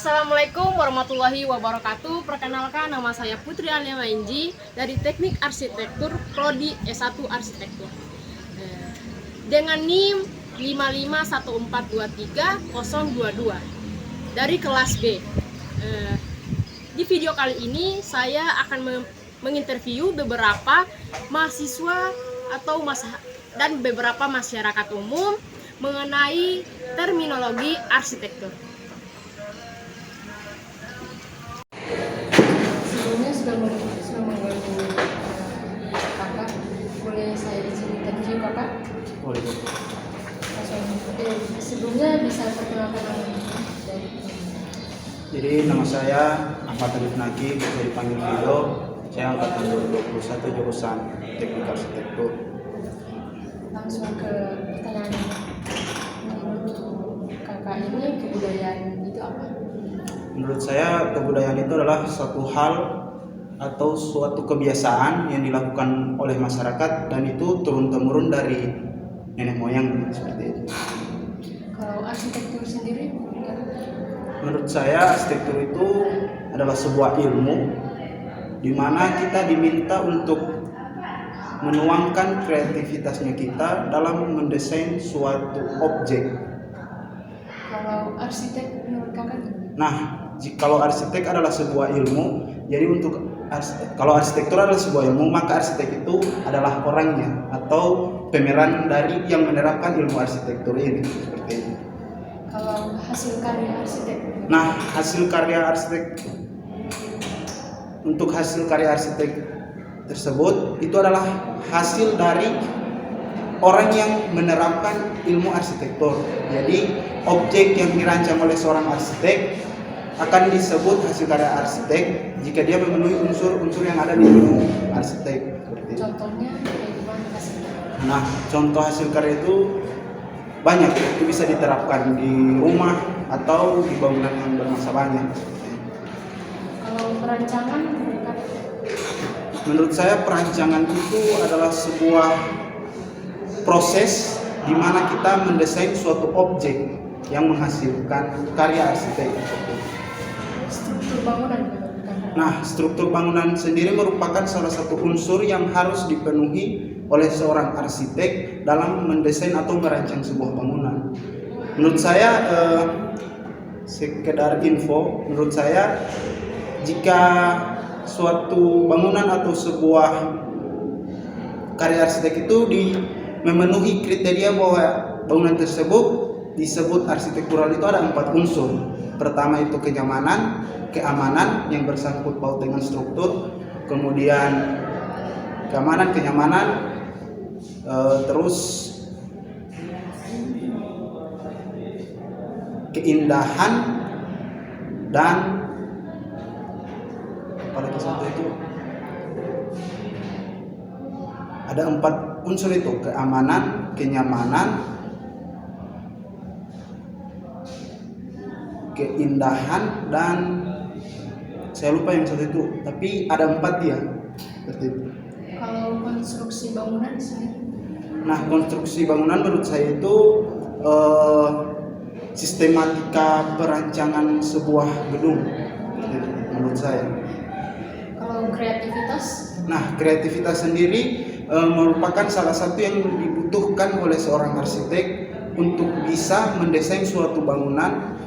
Assalamualaikum warahmatullahi wabarakatuh. Perkenalkan, nama saya Putri Alia Mainji dari Teknik Arsitektur Prodi S1 Arsitektur. Dengan NIM 551423022 dari kelas B. Di video kali ini saya akan menginterview beberapa mahasiswa dan beberapa masyarakat umum mengenai terminologi arsitektur. Sebelumnya sudah mengganggu kakak, boleh saya izin interview kakak? Boleh. Sebelumnya bisa perkenalkan nama dari. Jadi nama saya Ahmad Alif Naki, bisa dipanggil Vilo. Saya angkatan 2021 jurusan Teknik Arsitektur. Langsung ke pertanyaan. Menurut kakak ini kebudayaan itu apa? Menurut saya kebudayaan itu adalah suatu hal atau suatu kebiasaan yang dilakukan oleh masyarakat dan itu turun-temurun dari nenek moyang seperti itu. Kalau arsitektur sendiri? Menurut saya arsitektur itu adalah sebuah ilmu di mana kita diminta untuk menuangkan kreativitasnya kita dalam mendesain suatu objek. Kalau arsitek menurut kakak? Nah, kalau arsitek adalah sebuah ilmu, jadi kalau arsitektur adalah sebuah ilmu, maka arsitek itu adalah orangnya atau pemeran dari yang menerapkan ilmu arsitektur ini seperti itu. Kalau hasil karya arsitek? Nah, untuk hasil karya arsitek tersebut itu adalah hasil dari orang yang menerapkan ilmu arsitektur. Jadi objek yang dirancang oleh seorang arsitek akan disebut hasil karya arsitek jika dia memenuhi unsur-unsur yang ada di ilmu arsitek. Contohnya kayak gimana hasilnya? Nah, contoh hasil karya itu banyak, itu bisa diterapkan di rumah atau di bangunan yang bermasa banyak. Kalau perancangan menurut kakak? Menurut saya perancangan itu adalah sebuah proses di mana kita mendesain suatu objek yang menghasilkan karya arsitek. Struktur bangunan menurut kakak? Nah, struktur bangunan sendiri merupakan salah satu unsur yang harus dipenuhi oleh seorang arsitek dalam mendesain atau merancang sebuah bangunan. Menurut saya, sekedar info, menurut saya jika suatu bangunan atau sebuah karya arsitek itu memenuhi kriteria bahwa bangunan tersebut disebut arsitektural, itu ada 4 unsur. Pertama itu kenyamanan, keamanan yang bersangkut paut dengan struktur, kemudian kenyamanan, terus keindahan, dan apalagi satu itu ada 4 unsur itu: keamanan, kenyamanan, keindahan, dan saya lupa yang satu itu, tapi ada 4 dia seperti itu. Kalau konstruksi bangunan sendiri? Nah, konstruksi bangunan menurut saya itu sistematika perancangan sebuah gedung menurut saya. Kalau kreativitas? Nah, kreativitas sendiri merupakan salah satu yang dibutuhkan oleh seorang arsitek untuk bisa mendesain suatu bangunan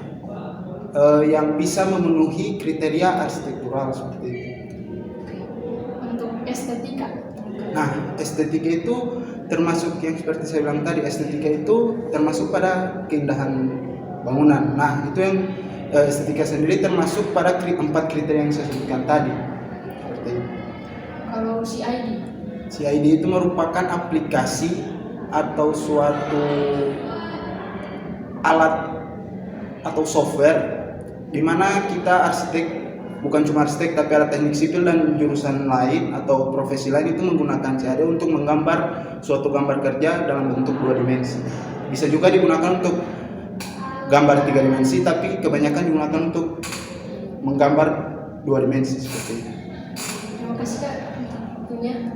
yang bisa memenuhi kriteria arsitektural seperti itu. Untuk estetika? Nah, estetika itu termasuk yang seperti saya bilang tadi, estetika itu termasuk pada keindahan bangunan. Nah, itu yang estetika sendiri termasuk pada 4 kriteria yang saya sebutkan tadi. Seperti itu. Kalau CID? CID itu merupakan aplikasi atau suatu alat atau software di mana kita bukan cuma arsitek tapi ada teknik sipil dan jurusan lain atau profesi lain itu menggunakan CAD untuk menggambar suatu gambar kerja dalam bentuk 2 dimensi. Bisa juga digunakan untuk gambar 3 dimensi, tapi kebanyakan digunakan untuk menggambar 2 dimensi seperti itu. Terima kasih Kak waktunya.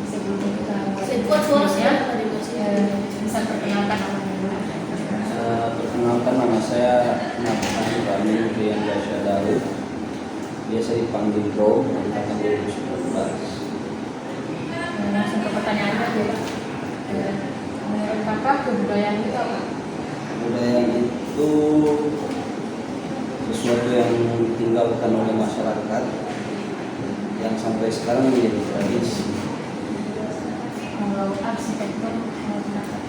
Sebelum kita Buat suara ya. bisa perkenalkan namanya. Perkenalkan, nama saya dipanggil Bro dari tahun 2019. Langsung ke pertanyaannya aja Pak. Menurut kakak kebudayaan itu apa? Budaya itu sesuatu yang ditinggalkan oleh masyarakat yang sampai sekarang menjadi tradisi. Kalau arsitektur menurut kakak?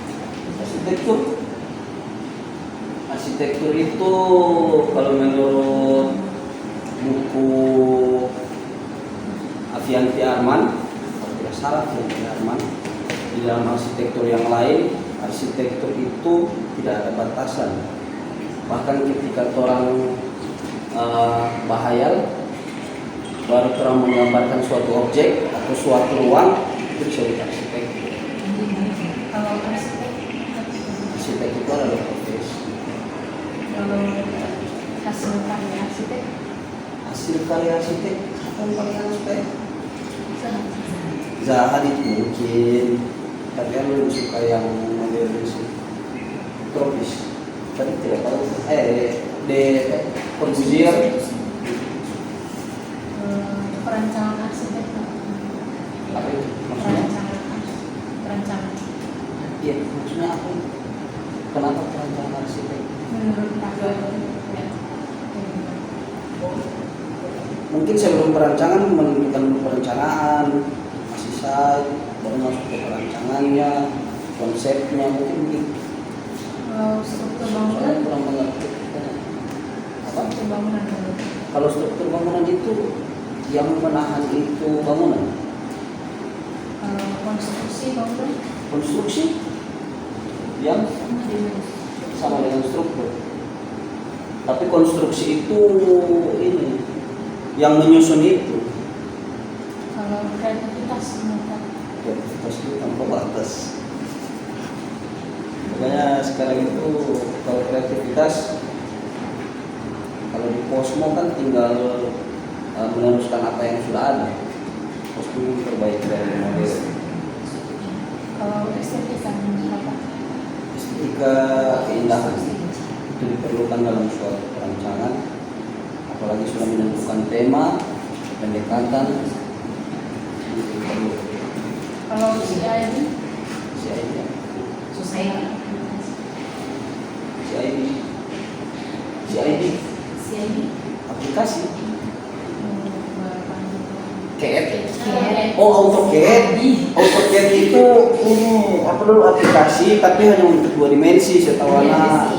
Arsitektur itu kalau menurut buku Avianti Arman, kalau tidak salah Avianti Arman, di dalam arsitektur yang lain, arsitektur itu tidak ada batasan. Bahkan ketika orang bahayal, baru orang menggambarkan suatu objek atau suatu ruang, itu disebut arsitektur. Kalau Arsitek itu adalah profesi. kalau hasil karya arsitek Hasil karya arsitek, apa yang paling arsitek? sangat Zaha itu mungkin, tapi aku lebih suka yang modernis, tropis. Tadi tidak tahu. De Corbusier. perancangan arsitek Apa itu maksudnya? perancangan Iya, maksudnya apa? Kenapa perancangan arsitek? menurut kakak Mungkin sebelum perancangan menentukan perencanaan, masih side, baru masuk ke perancangannya, konsepnya mungkin begitu. kalau struktur Soalnya bangunan kurang mengerti. Apa? struktur bangunan menurut Kalau struktur bangunan itu yang menahan itu bangunan, kalau konstruksi bangunan konstruksi yang sama dengan struktur. Tapi konstruksi itu ini yang menyusun itu. kalau kreativitas menurut kakak Kreativitas itu tanpa batas. Makanya sekarang itu kalau kreativitas, kalau di Posmo kan tinggal meneruskan apa yang sudah ada. Posmo terbaik dari model. kalau estetika menurut kakak Estetika keindahan itu diperlukan dalam suatu perancangan, apalagi sudah menentukan tema, pendekatan, itu perlu. kalau CID CID aplikasi CAD. Oh, AutoCAD itu ini apa dulu aplikasi, tapi hanya untuk 2 dimensi setahu anak.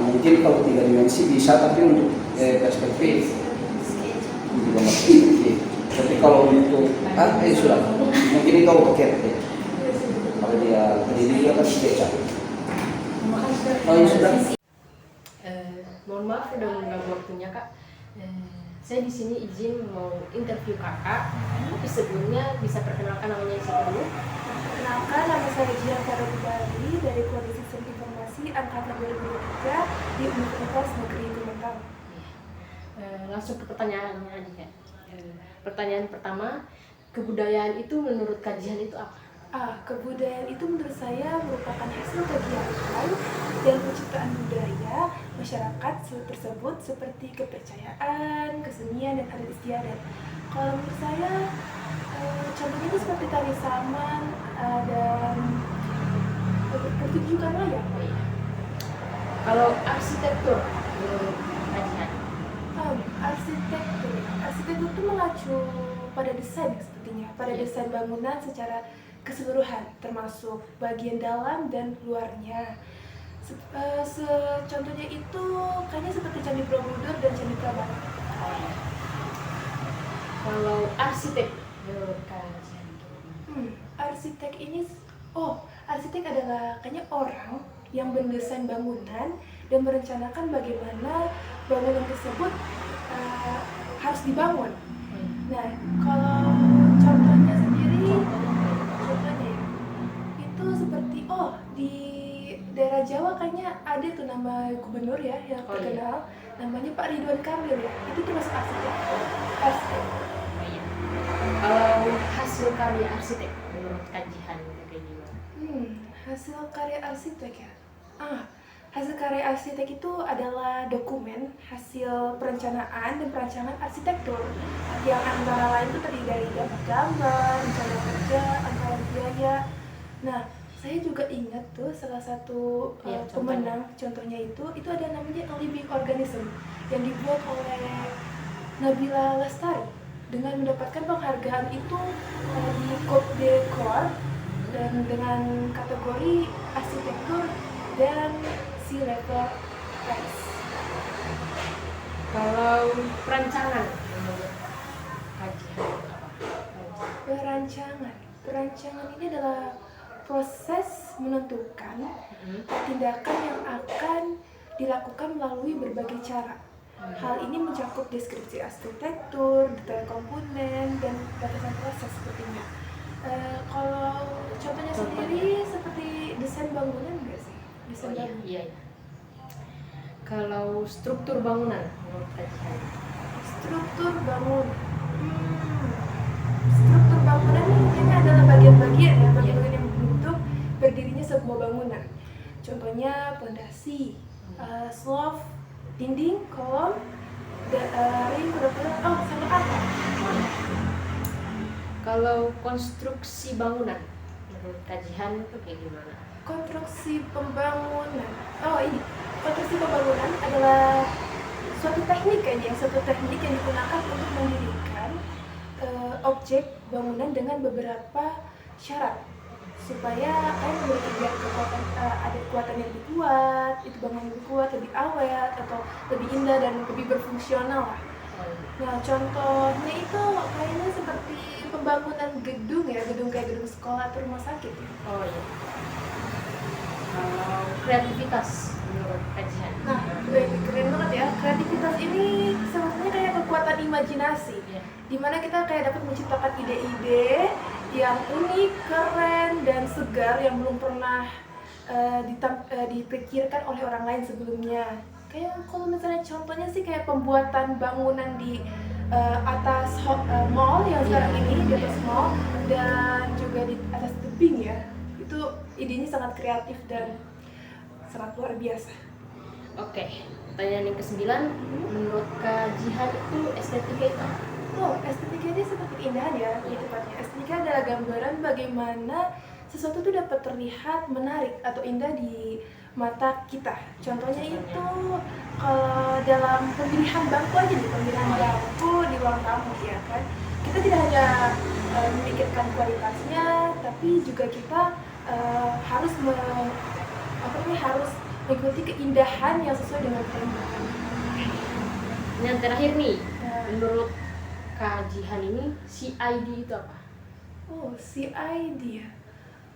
Mungkin kalau 3 dimensi bisa, tapi untuk perspektif juga perspektif. Tapi kalau untuk sudah mungkin itu AutoCAD. Kalau dia terdiri dia kan SketchUp. Oh ya sudah. Mohon maaf udah mengganggu waktunya Kak. Saya di sini izin mau interview Kakak. Tapi sebelumnya bisa perkenalkan namanya siapa dulu? Perkenalkan, nama saya Jihan Farabudari dari Prodi Sistem Informasi Angkatan 2023 di Universitas Negeri Gumantang. Langsung ke pertanyaannya aja ya. Pertanyaan pertama, kebudayaan itu menurut kajian itu apa? Kebudayaan itu menurut saya merupakan hasil kegiatan dan penciptaan budaya masyarakat tersebut seperti kepercayaan, kesenian, dan adat istiadat. Kalau menurut saya, contohnya itu seperti tari saman dan pertunjukan wayang. Kalau arsitektur menurut kajian? Arsitektur itu mengacu pada desain sepertinya, pada desain bangunan secara keseluruhan, termasuk bagian dalam dan luarnya. Contohnya itu kayaknya seperti Candi Borobudur dan Candi Prambanan. Kalau arsitek menurut kajian? Arsitek adalah kayaknya orang yang mendesain bangunan dan merencanakan bagaimana bangunan tersebut harus dibangun. Nah, kalau contohnya sendiri, itu seperti di daerah Jawa kayaknya ada tuh nama gubernur ya yang terkenal, namanya Pak Ridwan Kamil ya. Itu termasuk arsitek. Kalau hasil karya arsitek menurut kajian kayak gimana? Hasil karya arsitek ya. Hasil karya arsitek itu adalah dokumen hasil perencanaan dan perancangan arsitektur yang antara lain itu terdiri dari gambar, rencana kerja, anggaran biaya. Nah, saya juga ingat tuh salah satu pemenang contohnya itu ada namanya A Living Organism yang dibuat oleh Nabila Lestari dengan mendapatkan penghargaan itu di Côte d'Ivoire dan dengan kategori arsitektur dan sea level rise. Kalau perancangan menurut kajian Perancangan ini adalah proses menentukan tindakan yang akan dilakukan melalui berbagai cara. Hal ini mencakup deskripsi arsitektur, detail komponen, dan batasan proses sepertinya. Kalau contohnya sendiri seperti desain bangunan nggak sih? Desain bangunan. Iya. Kalau struktur bangunan menurut kajian. Struktur bangunan. Struktur bangunan ini adalah bagian-bagian yang membentuk berdirinya sebuah bangunan. Contohnya pondasi, slope, dinding, kolom, ring, sama atap. Kalau konstruksi bangunan menurut kajian itu kayak gimana? Konstruksi pembangunan. Konstruksi pembangunan adalah suatu teknik yang digunakan untuk mendirikan objek bangunan dengan beberapa syarat supaya memiliki kekuatan, ada kekuatan yang lebih kuat, itu bangunan lebih kuat, lebih awet atau lebih indah dan lebih berfungsional lah. Nah, contohnya itu kayaknya seperti pembangunan gedung kayak gedung sekolah atau rumah sakit ya. Oh iya. Kalau kreativitas menurut kajian. Nah, keren banget ya. Kreativitas ini sebetulnya kayak kekuatan imajinasi, dimana kita kayak dapat menciptakan ide-ide yang unik, keren, dan segar yang belum pernah dipikirkan oleh orang lain sebelumnya. Kayak kalau misalnya contohnya sih kayak pembuatan bangunan di atas mall yang sekarang ini, di atas mall, dan juga di atas tebing ya. Itu idenya sangat kreatif dan sangat luar biasa. Oke, pertanyaan yang ke-9, menurut kajian itu estetika itu apa? Estetika ini seperti keindahan ya, tepatnya. Estetika adalah gambaran bagaimana sesuatu itu dapat terlihat menarik atau indah di mata kita. Contohnya itu kalau dalam pemilihan bangku aja nih, pemilihan bangku di ruang tamu ya kan. Kita tidak hanya memikirkan kualitasnya, tapi juga kita harus mengikuti keindahan yang sesuai dengan tema. Yang terakhir nih, menurut kajian ini CID itu apa? CID ya.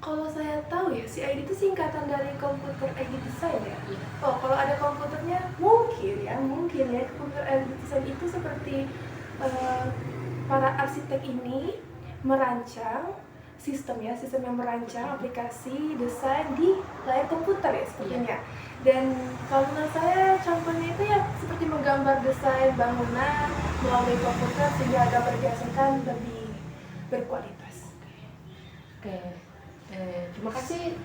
Kalau saya tahu ya, CID itu singkatan dari Computer Aided Design ya. Kalau ada komputernya mungkin ya Computer Aided Design itu seperti para arsitek ini merancang sistem yang merancang aplikasi desain di layar komputer ya sepertinya. Dan kalau menurut saya contohnya itu ya seperti menggambar desain bangunan melalui komputer sehingga gambar dihasilkan lebih berkualitas. Oke. Terima kasih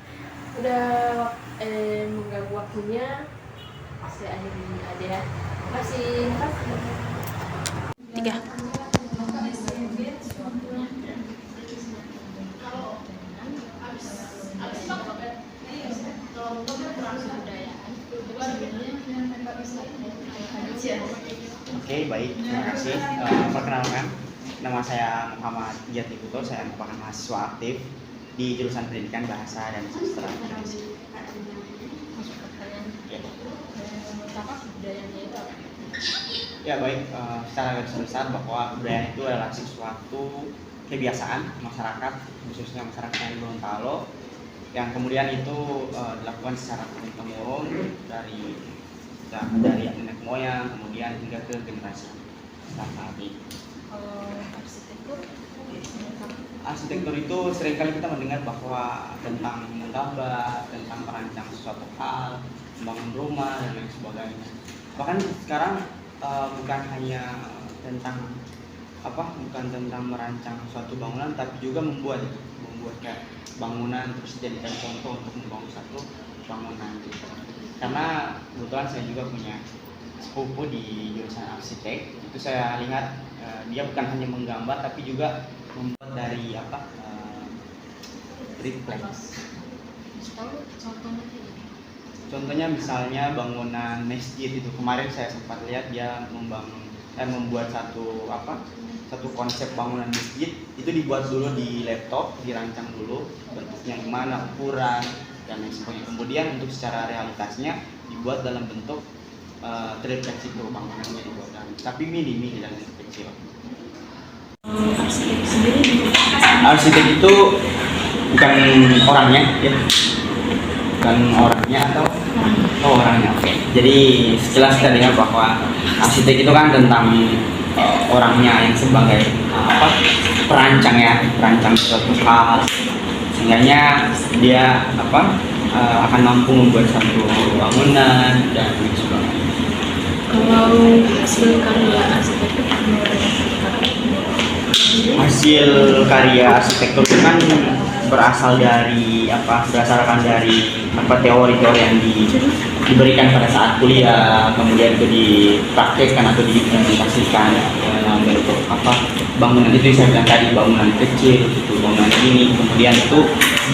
udah mengganggu waktunya. Saya akhiri aja ya. Terima kasih. 3. Oke, baik, terima kasih. Perkenalkan, nama saya Muhammad Jati Puto. Saya merupakan mahasiswa aktif di jurusan Pendidikan Bahasa dan Sastra Indonesia. Ya baik, secara garis besar bahwa kebudayaan itu adalah sesuatu kebiasaan masyarakat, khususnya masyarakat yang Gorontalo, yang kemudian itu dilakukan secara turun-temurun dari nenek moyang, kemudian hingga ke generasi saat ini. Arsitektur itu seringkali kita mendengar bahwa tentang menggambar, tentang merancang sesuatu hal, membangun rumah dan lain sebagainya. Bahkan sekarang bukan hanya tentang merancang suatu bangunan, tapi juga membuat kayak bangunan terus dijadikan contoh untuk membangun satu bangunan gitu. karena kebetulan saya juga punya sepupu di jurusan arsitek. Itu saya lihat dia bukan hanya menggambar tapi juga membuat dari triplex. Contohnya misalnya bangunan masjid itu, kemarin saya sempat lihat dia membuat satu konsep bangunan masjid itu dibuat dulu di laptop, dirancang dulu bentuknya gimana, ukuran dan lain sebagainya. Kemudian untuk secara realitasnya dibuat dalam bentuk triplex itu, bangunannya dibuat tapi mini dan kecil. Arsitek itu bukan orangnya ya, bukan orangnya atau orangnya. Oke. Jadi sekilas kita dengar bahwa arsitek itu kan tentang orangnya yang sebagai perancang suatu hal, sehingga dia akan mampu membuat satu bangunan dan lain sebagainya. Kalau hasil karya arsitektur Hasil karya arsitektur itu kan berdasarkan dari teori-teori yang diberikan pada saat kuliah, kemudian itu dipraktekkan atau diimplementasikan dalam bentuk bangunan itu saya bilang tadi, bangunan kecil itu, bangunan ini, kemudian itu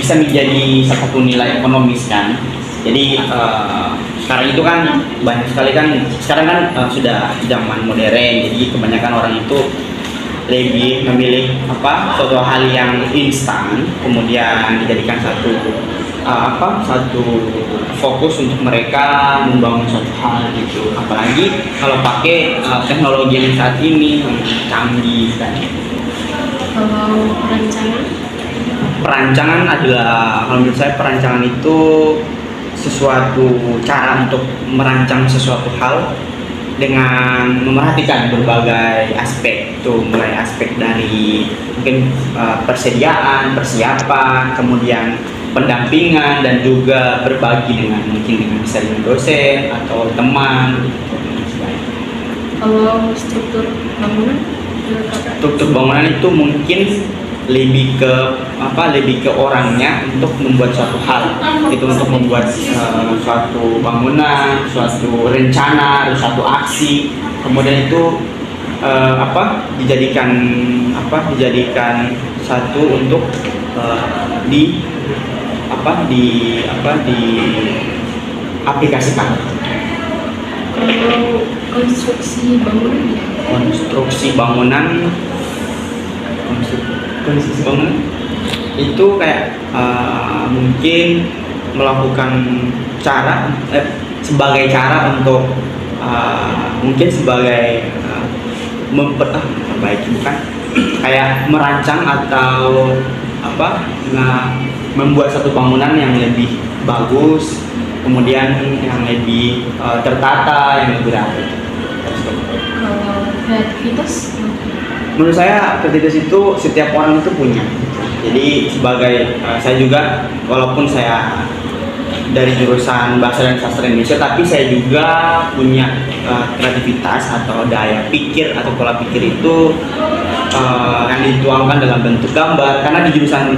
bisa menjadi salah satu nilai ekonomis kan. Jadi sekarang itu kan banyak sekali kan, sekarang kan sudah zaman modern, jadi kebanyakan orang itu lebih memilih suatu hal yang instan, kemudian dijadikan satu fokus untuk mereka membangun suatu hal gitu. Apalagi kalau pakai teknologi yang saat ini yang canggih kan. Kalau Perancangan adalah, kalau menurut saya perancangan itu sesuatu cara untuk merancang sesuatu hal dengan memerhatikan berbagai aspek, tuh mulai aspek dari mungkin persiapan, kemudian pendampingan, dan juga berbagi mungkin bisa dengan dosen atau teman gitu. Kalau struktur bangunan itu mungkin lebih ke orangnya untuk membuat suatu hal, itu untuk membuat suatu bangunan, suatu rencana, suatu aksi, kemudian itu dijadikan satu untuk diaplikasikan. Kalau konstruksi bangunan itu kayak mungkin melakukan sebagai cara untuk mungkin sebagai memperbaiki, bukan kayak merancang atau membuat satu bangunan yang lebih bagus, kemudian yang lebih tertata, yang lebih rapi. Kalau kreativitas, menurut saya kreativitas itu setiap orang itu punya. Jadi sebagai saya juga, walaupun saya dari jurusan Bahasa dan Sastra Indonesia, tapi saya juga punya kreativitas atau daya pikir atau pola pikir itu yang dituangkan dalam bentuk gambar. Karena di jurusan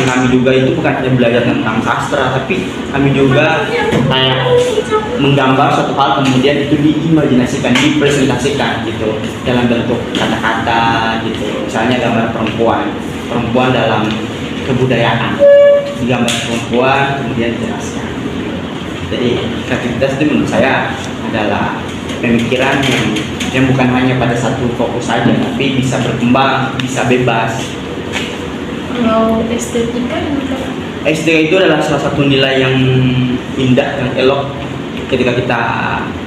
kami juga itu bukan hanya belajar tentang sastra, tapi kami juga kayak menggambar suatu hal, kemudian itu diimajinasikan, dipresentasikan gitu dalam bentuk kata-kata gitu. Misalnya gambar perempuan dalam kebudayaan, digambar perempuan kemudian dijelaskan. Jadi kreativitas itu menurut saya adalah pemikiran yang bukan hanya pada satu fokus saja, tapi bisa berkembang, bisa bebas. kalau estetika itu adalah salah satu nilai yang indah, yang elok ketika kita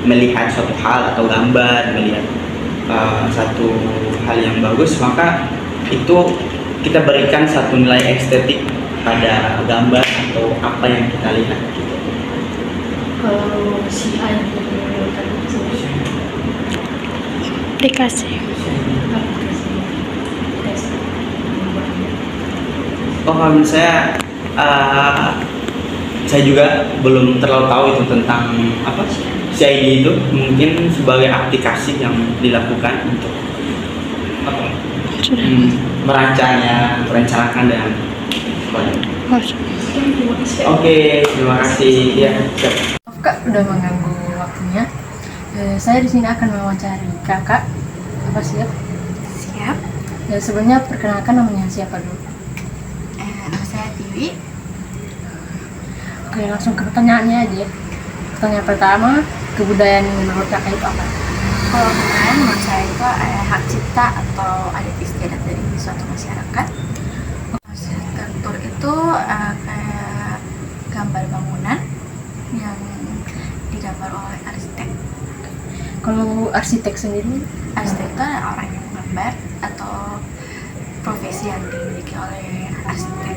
melihat suatu hal atau gambar, melihat satu hal yang bagus, maka itu kita berikan satu nilai estetik pada gambar atau apa yang kita lihat. kalau si A yang Aplikasi. Kalau menurut saya juga belum terlalu tahu itu tentang CID itu, mungkin sebagai aplikasi yang dilakukan untuk merencanakan dan sebagainya. Oke, terima kasih. Ya, siap. Maaf Kak, udah mengganggu waktunya. Saya di sini akan mewawancari Kakak. Apa siap? Siap. Sebelumnya perkenalkan namanya siapa dulu? Nama saya Tiwi. Oke, langsung ke pertanyaannya aja. Pertanyaan pertama, kebudayaan menurut Kakak itu apa? Kalau budaya menurut saya itu hak cipta atau adat istiadat dari suatu masyarakat. Arsitektur itu kayak gambar bangunan yang digambar oleh arsitek. Kalau arsitek sendiri, Arsitek itu adalah orang yang menggambar atau profesi yang dimiliki oleh arsitek.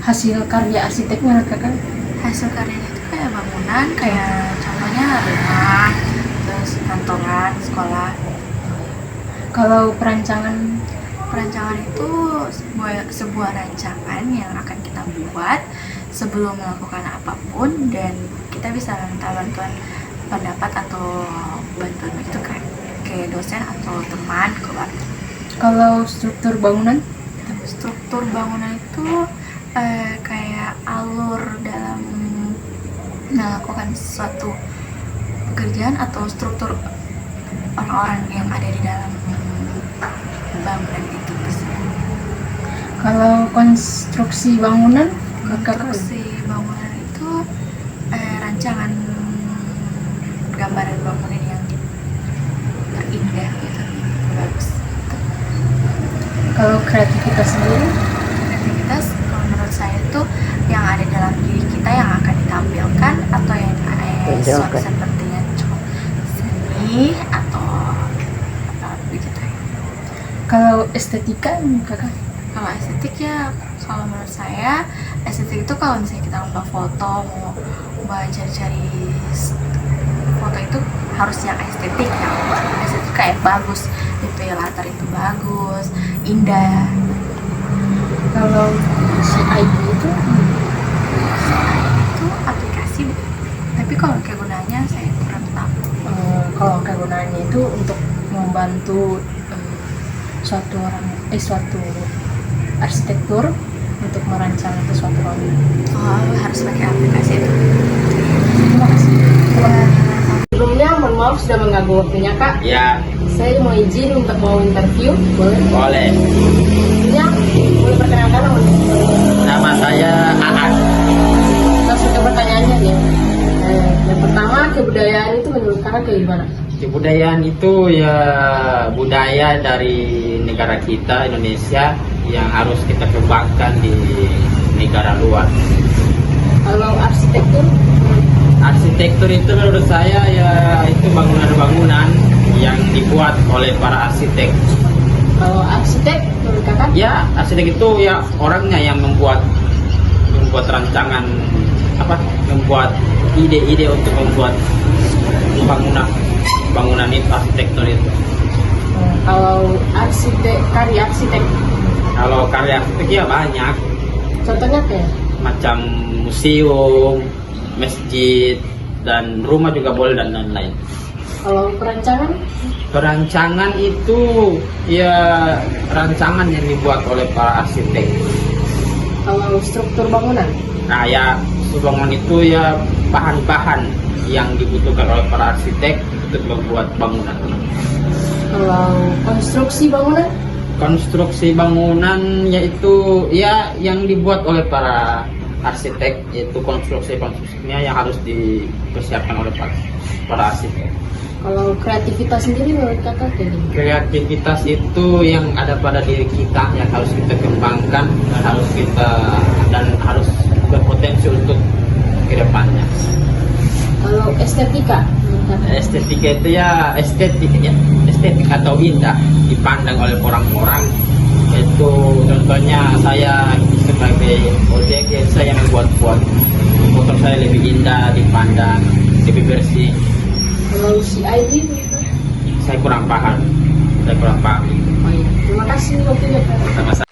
hasil karya arsitek menurut Kakak? Hasil karyanya itu kayak bangunan, kayak contohnya rumah, terus kantongan, sekolah. Kalau perancangan, Perancangan itu sebuah rancangan yang akan kita buat sebelum melakukan apapun, dan kita bisa minta bantuan pendapat atau bantuan itu kayak dosen atau teman, keluarga. kalau struktur bangunan, Struktur bangunan itu kayak alur dalam melakukan suatu pekerjaan atau struktur orang-orang yang ada di dalam bangunan itu. kalau konstruksi bangunan, Kakak Konstruksi bangunan itu rancangan gambaran bangunan yang terindah gitu, bagus. kalau kreativitas sendiri, Kreativitas kalau menurut saya itu yang ada dalam diri kita yang akan ditampilkan atau yang sepertinya seni atau begitu. kalau estetika, Kakak? Kalau estetik ya, kalau menurut saya estetik itu kalau misalnya kita lomba foto, mau cari-cari foto itu harus yang estetik, yang estetik kayak bagus itu ya, latar itu bagus, indah. Kalau CID itu Itu aplikasi, tapi kalau kegunaannya saya kurang tahu. kalau kegunaannya itu untuk membantu suatu arsitektur untuk merancang sesuatu bangunan. Harus pakai aplikasi itu. Terima kasih. Sebelumnya mohon maaf sudah mengganggu waktunya Kak. Ya, Saya mau izin untuk mau interview, boleh? boleh. Sebelumnya boleh perkenalkan Nama saya Aan. langsung ke pertanyaannya ya. Yang pertama, kebudayaan itu menurut Kakak kayak gimana? Kebudayaan itu ya budaya dari negara kita Indonesia yang harus kita kembangkan di negara luar. Kalau arsitektur, Arsitektur itu menurut saya ya itu bangunan-bangunan yang dibuat oleh para arsitek. kalau arsitek menurut Kakak? Ya, arsitek itu ya orangnya yang membuat rancangan membuat ide-ide untuk membuat bangunan itu, arsitektur itu. Kalau karya arsitek, Kalau karya arsitek ya banyak, contohnya kayak macam museum, masjid, dan rumah juga boleh, dan lain-lain. kalau perancangan, Perancangan itu ya rancangan yang dibuat oleh para arsitek. kalau struktur bangunan, Nah ya, bangunan itu ya bahan-bahan yang dibutuhkan oleh para arsitek untuk membuat bangunan. kalau konstruksi bangunan, Konstruksi bangunan yaitu ya yang dibuat oleh para arsitek, yaitu konstruksinya yang harus dipersiapkan oleh para arsitek. kalau kreativitas sendiri menurut Kakak kayak gimana? Kreativitas itu yang ada pada diri kita yang harus kita kembangkan dan harus berpotensi untuk kedepannya. Kalau estetika, menurut Kakak? Estetika itu ya estetik atau indah dipandang oleh orang-orang. Itu contohnya saya sebagai OJK, saya membuat motor saya lebih indah dipandang, lebih bersih. Kalau CID, Saya kurang paham. oh iya. Terima kasih waktunya Kak. Sama-sama.